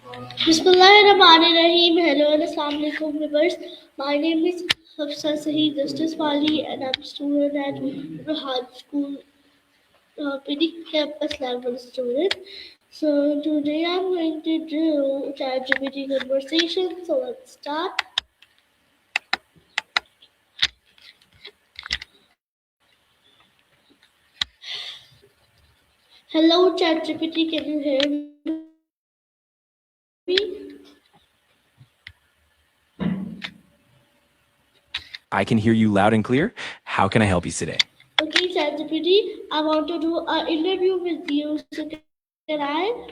Bismillahirrahmanirrahim. Hello and Assalamu alaikum viewers. My name is Hafsa Saheed Justice Wali and I'm a student at Rahat School, PD campus level student. So today I'm going to do ChatGPT conversation. So let's start. Hello ChatGPT, can you hear me? I can hear you loud and clear. How can I help you today? Okay, ChatGPT, I want to do an interview with you. So can I?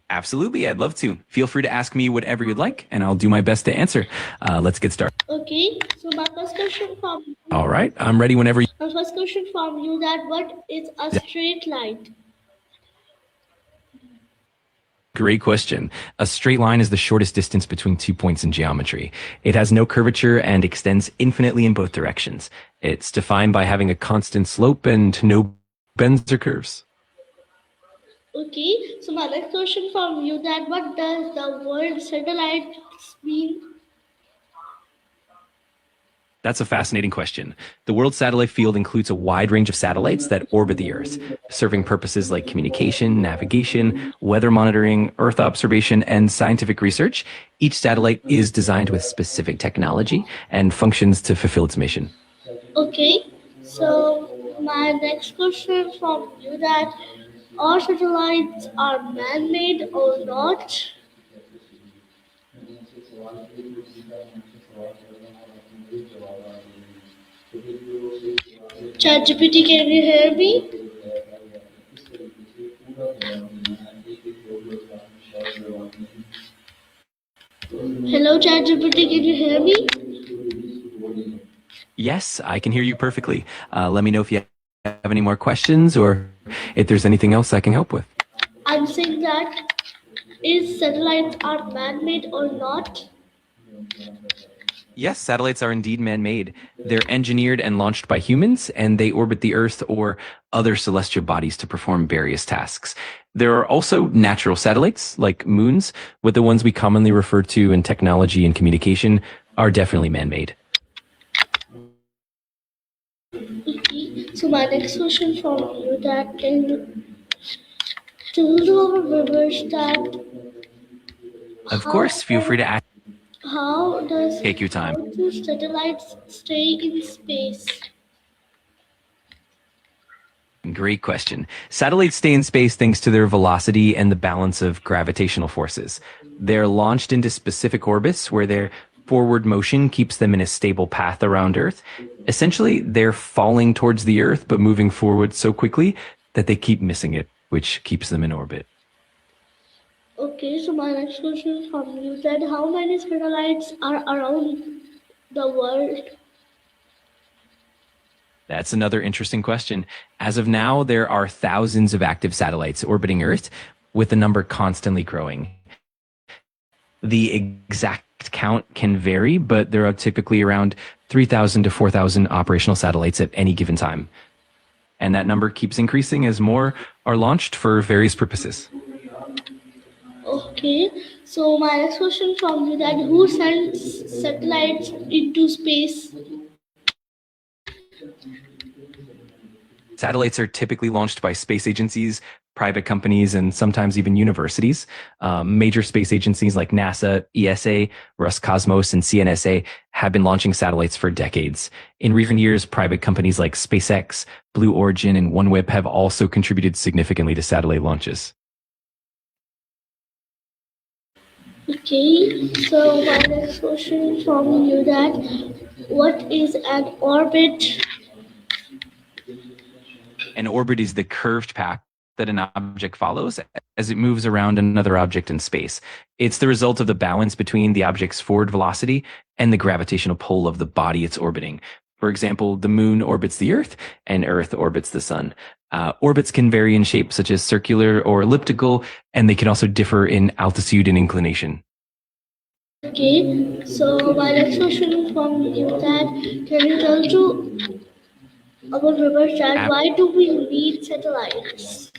Absolutely, I'd love to. Feel free to ask me whatever you'd like, and I'll do my best to answer. Let's get started. Okay, so my first question from you. All right, I'm ready whenever you. My first question from you that what is a straight line? Great question. A straight line is the shortest distance between 2 points in geometry. It has no curvature and extends infinitely in both directions. It's defined by having a constant slope and no bends or curves. Okay, so my next question from you that what does the word satellites mean? That's a fascinating question. The world satellite field includes a wide range of satellites that orbit the Earth, serving purposes like communication, navigation, weather monitoring, Earth observation, and scientific research. Each satellite is designed with specific technology and functions to fulfill its mission. Okay, so my next question from you that all satellites are man-made or not? ChatGPT, can you hear me? Hello, ChatGPT, can you hear me? Yes, I can hear you perfectly. Let me know if you have any more questions or if there's anything else I can help with. I'm saying that is satellites are man-made or not? Yes, satellites are indeed man-made. They're engineered and launched by humans, and they orbit the Earth or other celestial bodies to perform various tasks. There are also natural satellites, like moons, but the ones we commonly refer to in technology and communication are definitely man-made. Okay. So my next question from you that can you tell our viewers that Of course, feel free to ask. how Take your time. how do satellites stay in space? Great question. Satellites stay in space thanks to their velocity and the balance of gravitational forces. They're launched into specific orbits where their forward motion keeps them in a stable path around Earth. Essentially, they're falling towards the Earth, but moving forward so quickly that they keep missing it, which keeps them in orbit. Okay, so my next question from you that how many satellites are around the world? That's another interesting question. As of now, there are thousands of active satellites orbiting Earth, with the number constantly growing. The exact count can vary, but there are typically around 3,000 to 4,000 operational satellites at any given time. And that number keeps increasing as more are launched for various purposes. Okay, so my next question from you that who sends satellites into space? Satellites are typically launched by space agencies, private companies, and sometimes even universities. Major space agencies like NASA, ESA, Roscosmos, and CNSA have been launching satellites for decades. In recent years, private companies like SpaceX, Blue Origin, and OneWeb have also contributed significantly to satellite launches. Okay, so my next question from you that what is an orbit? An orbit is the curved path that an object follows as it moves around another object in space. It's the result of the balance between the object's forward velocity and the gravitational pull of the body it's orbiting. For example, the moon orbits the Earth and Earth orbits the sun. Orbits can vary in shape, such as circular or elliptical, and they can also differ in altitude and inclination. Okay, so my next question from you that can you tell to our viewers that why do we need satellites?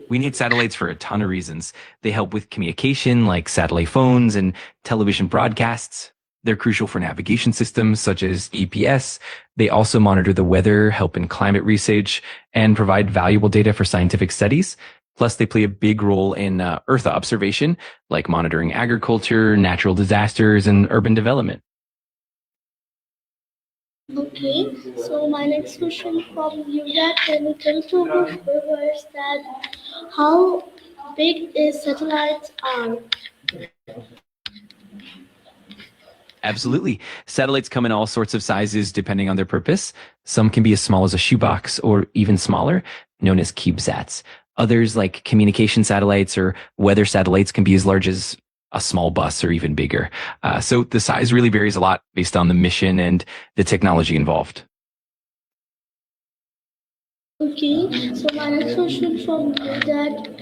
We need satellites for a ton of reasons. They help with communication, like satellite phones and television broadcasts. They're crucial for navigation systems such as GPS. They also monitor the weather, help in climate research, and provide valuable data for scientific studies. Plus, they play a big role in Earth observation, like monitoring agriculture, natural disasters, and urban development. Okay, so my next question from you that can you tell to our viewers that how big is satellites are? Absolutely. Satellites come in all sorts of sizes depending on their purpose. Some can be as small as a shoebox or even smaller, known as CubeSats. Others, like communication satellites or weather satellites, can be as large as a small bus or even bigger. So the size really varies a lot based on the mission and the technology involved. Okay, so my next question from you that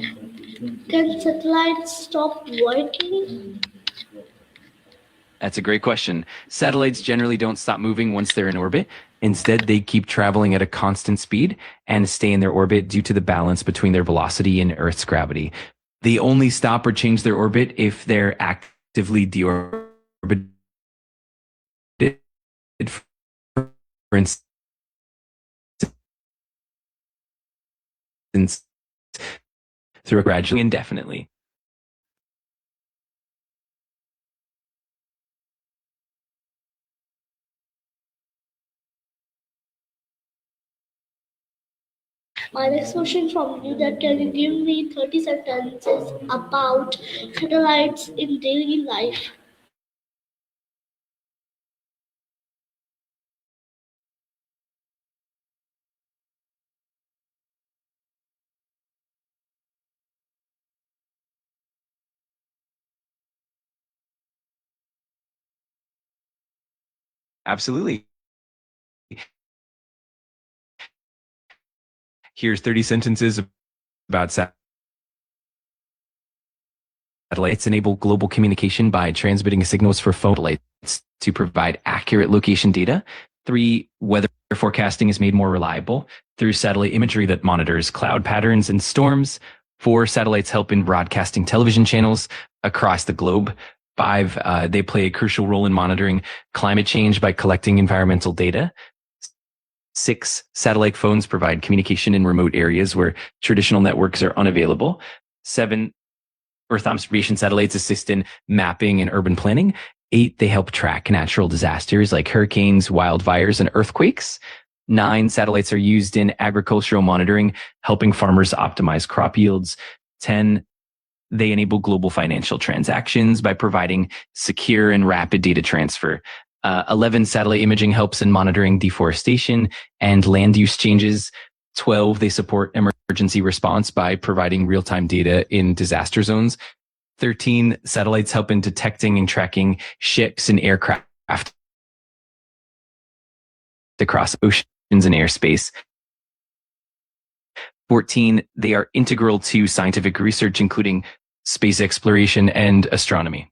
can satellites stop working? That's a great question. Satellites generally don't stop moving once they're in orbit. Instead, they keep traveling at a constant speed and stay in their orbit due to the balance between their velocity and Earth's gravity. They only stop or change their orbit if they're actively deorbited, for instance, through a gradually indefinitely. My next question from you that can you give me 30 sentences about satellites in daily life? Absolutely. Here's 30 sentences about satellites. Enable global communication by transmitting signals for phone satellites to provide accurate location data. 3, weather forecasting is made more reliable through satellite imagery that monitors cloud patterns and storms. 4, satellites help in broadcasting television channels across the globe. 5, they play a crucial role in monitoring climate change by collecting environmental data. 6, satellite phones provide communication in remote areas where traditional networks are unavailable. 7, Earth observation satellites assist in mapping and urban planning. 8, they help track natural disasters like hurricanes, wildfires, and earthquakes. 9, satellites are used in agricultural monitoring, helping farmers optimize crop yields. 10, they enable global financial transactions by providing secure and rapid data transfer. 11, satellite imaging helps in monitoring deforestation and land use changes. 12, they support emergency response by providing real-time data in disaster zones. 13, satellites help in detecting and tracking ships and aircraft across oceans and airspace. 14, they are integral to scientific research, including space exploration and astronomy.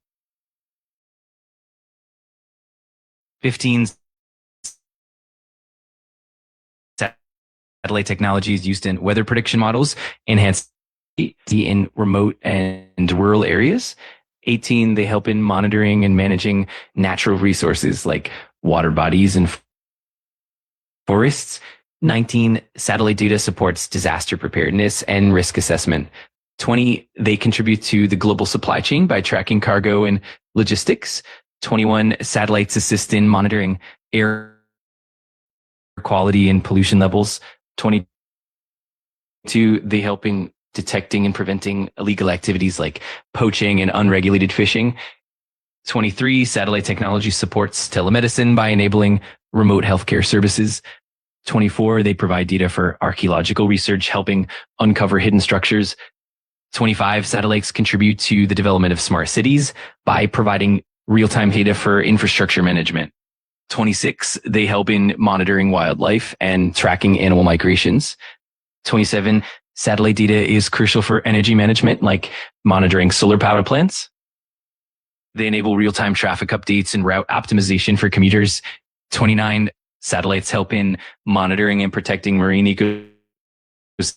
15, satellite technology is used in weather prediction models, enhanced in remote and rural areas. 18, they help in monitoring and managing natural resources like water bodies and forests. 19, satellite data supports disaster preparedness and risk assessment. 20, they contribute to the global supply chain by tracking cargo and logistics. 21, satellites assist in monitoring air quality and pollution levels. 22, they help in detecting and preventing illegal activities like poaching and unregulated fishing. 23, satellite technology supports telemedicine by enabling remote healthcare services. 24, they provide data for archaeological research, helping uncover hidden structures. 25, satellites contribute to the development of smart cities by providing real-time data for infrastructure management. 26, they help in monitoring wildlife and tracking animal migrations. 27, satellite data is crucial for energy management, like monitoring solar power plants. They enable real-time traffic updates and route optimization for commuters. 29, satellites help in monitoring and protecting marine ecosystems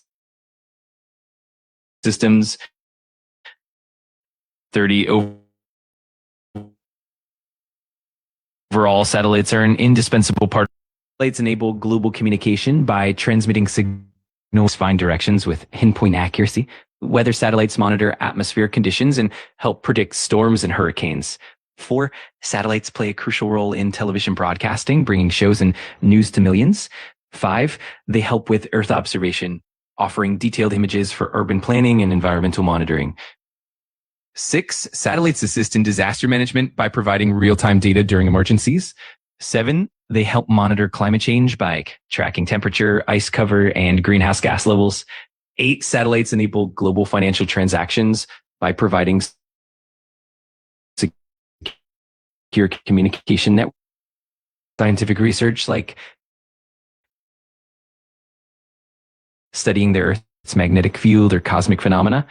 systems. 30 overall, satellites are an indispensable part. Satellites enable global communication by transmitting signals, find directions with pinpoint accuracy. Weather satellites monitor atmospheric conditions and help predict storms and hurricanes. 4, satellites play a crucial role in television broadcasting, bringing shows and news to millions. 5, they help with Earth observation, offering detailed images for urban planning and environmental monitoring. 6, satellites assist in disaster management by providing real-time data during emergencies. 7, they help monitor climate change by tracking temperature, ice cover, and greenhouse gas levels. 8, satellites enable global financial transactions by providing secure communication network. Scientific research like studying the Earth's magnetic field or cosmic phenomena.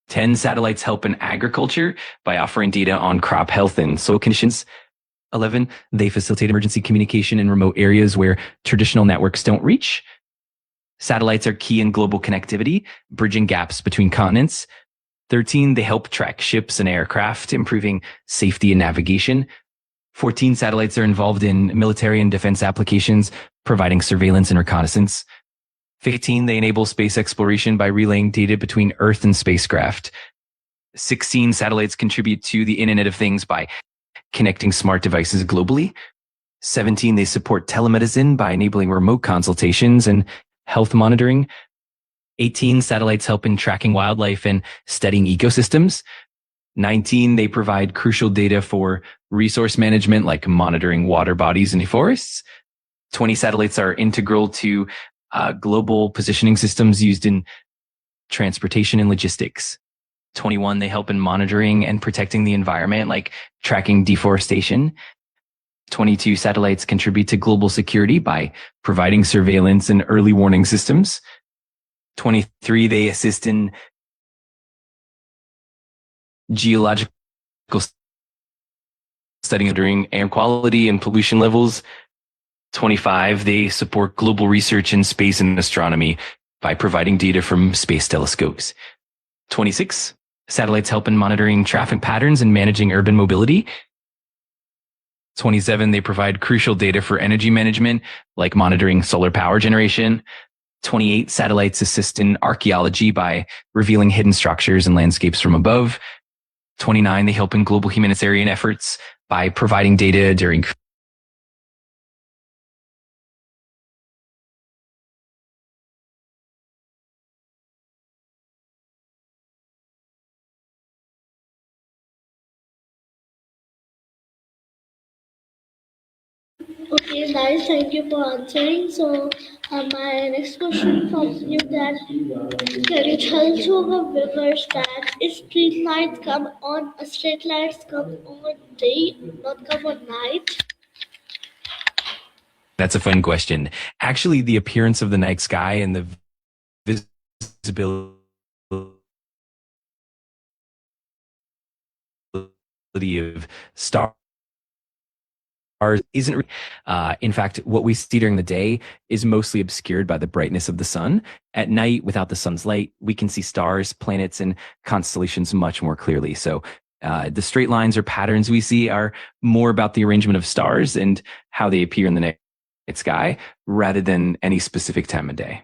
10, satellites help in agriculture by offering data on crop health and soil conditions. 11, they facilitate emergency communication in remote areas where traditional networks don't reach. Satellites are key in global connectivity, bridging gaps between continents. 13, they help track ships and aircraft, improving safety and navigation. 14, satellites are involved in military and defense applications, providing surveillance and reconnaissance. 15, they enable space exploration by relaying data between Earth and spacecraft. 16, satellites contribute to the Internet of Things by connecting smart devices globally. 17, they support telemedicine by enabling remote consultations and health monitoring. 18, satellites help in tracking wildlife and studying ecosystems. 19, they provide crucial data for resource management, like monitoring water bodies and forests. 20, satellites are integral to global positioning systems used in transportation and logistics. 21, they help in monitoring and protecting the environment, like tracking deforestation. 22, satellites contribute to global security by providing surveillance and early warning systems. 23, they assist in geological studying during air quality and pollution levels. 25, they support global research in space and astronomy by providing data from space telescopes. 26, satellites help in monitoring traffic patterns and managing urban mobility. 27, they provide crucial data for energy management, like monitoring solar power generation. 28, satellites assist in archaeology by revealing hidden structures and landscapes from above. 29, they help in global humanitarian efforts by providing data during Okay, nice. Thank you for answering. So, my next question for you that can you tell to our viewers that if street lights come on, street lights come on day, not come on night? That's a fun question. Actually, the appearance of the night sky and the visibility of stars isn't. In fact, what we see during the day is mostly obscured by the brightness of the sun. At night, without the sun's light, we can see stars, planets, and constellations much more clearly. So the straight lines or patterns we see are more about the arrangement of stars and how they appear in the night sky rather than any specific time of day.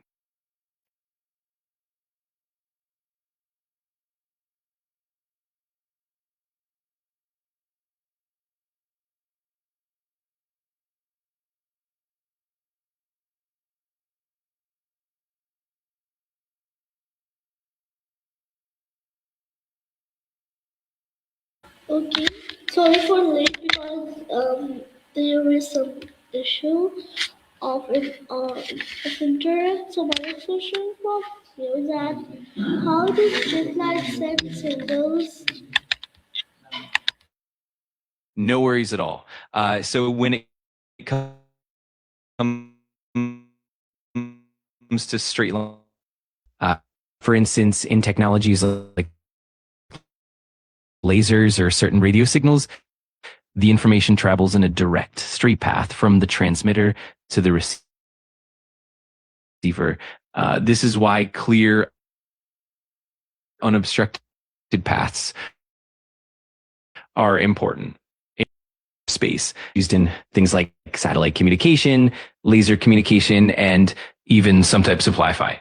Okay, sorry for late because there is some issue of internet. So my next question for you is that how do street lights send signals? No worries at all. So when it comes to straight line, for instance, in technologies like lasers or certain radio signals, the information travels in a direct straight path from the transmitter to the receiver. This is why clear unobstructed paths are important in space, used in things like satellite communication, laser communication, and even some types of Wi-Fi.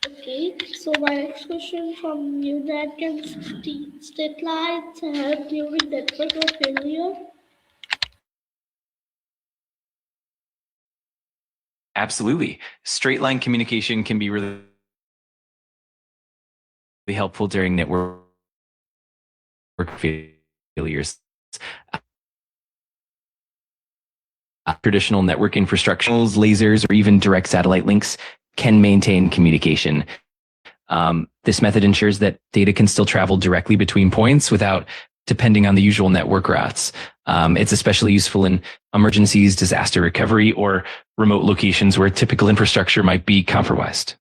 Okay, so my next question from you, that can state lines help during network or failure? Absolutely. Straight line communication can be really helpful during network failures. Traditional network infrastructure, lasers, or even direct satellite links can maintain communication. This method ensures that data can still travel directly between points without depending on the usual network routes. It's especially useful in emergencies, disaster recovery, or remote locations where typical infrastructure might be compromised.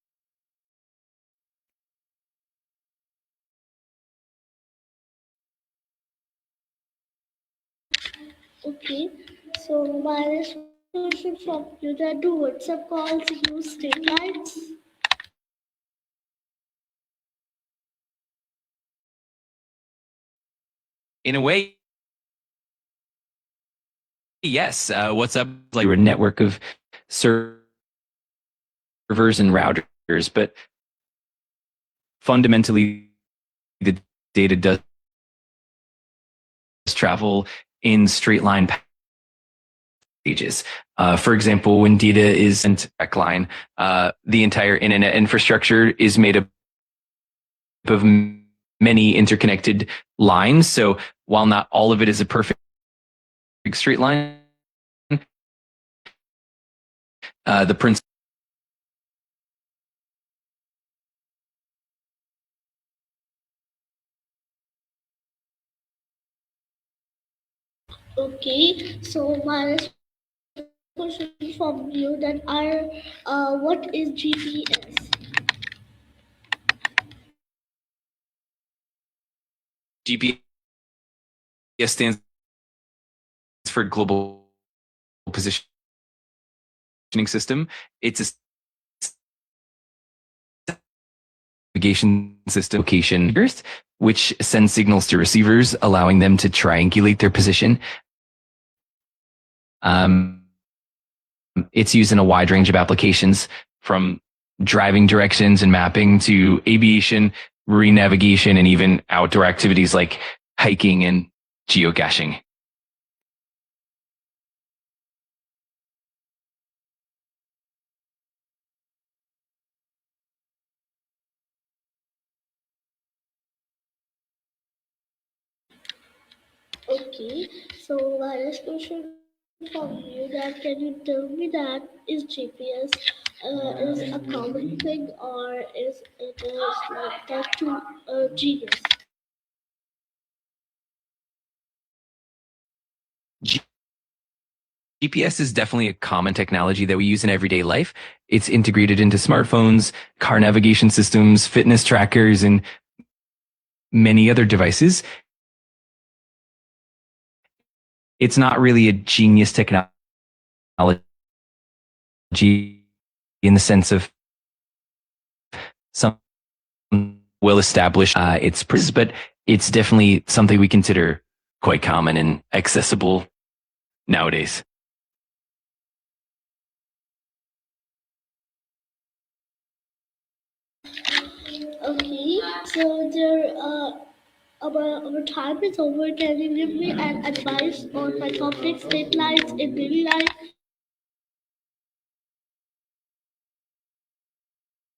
Okay, so my next question from you, that do WhatsApp calls use state lines? In a way, yes. WhatsApp is like a network of servers and routers, but fundamentally, the data does travel in straight line pages. For example, when data is sent direct line, the entire internet infrastructure is made up of many interconnected lines. So while not all of it is a perfect straight line, the principle. Okay, so my next question from you, that are what is GPS? GPS stands for Global Positioning System. It's a navigation system location Earth, which sends signals to receivers, allowing them to triangulate their position. It's used in a wide range of applications, from driving directions and mapping to aviation, marine navigation, and even outdoor activities like hiking and geocaching. Okay, so my next question from you, that can you tell me that is GPS is a common thing, or is it is like that to genius? GPS is definitely a common technology that we use in everyday life. It's integrated into smartphones, car navigation systems, fitness trackers, and many other devices. It's not really a genius technology in the sense of some well established but it's definitely something we consider quite common and accessible nowadays. Okay, so there our time is over. Can you give me an advice on my complex deadlines in daily life?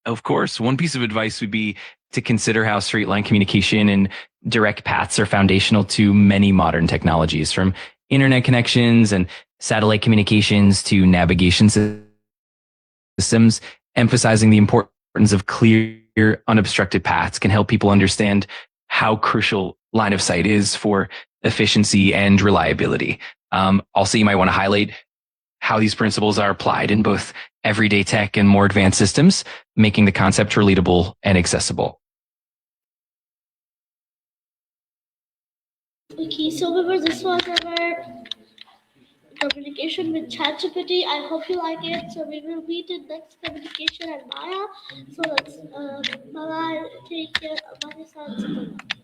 Of course, one piece of advice would be to consider how straight line communication and direct paths are foundational to many modern technologies, from internet connections and satellite communications to navigation systems. Emphasizing the importance of clear, unobstructed paths can help people understand how crucial line of sight is for efficiency, and reliability. Also, you might want to highlight how these principles are applied in both everyday tech and more advanced systems, making the concept relatable and accessible. Okay, so remember, this was our communication with ChatGPT. I hope you like it. So we will meet in next communication and Maya. So let's bye bye. Take care. Bye.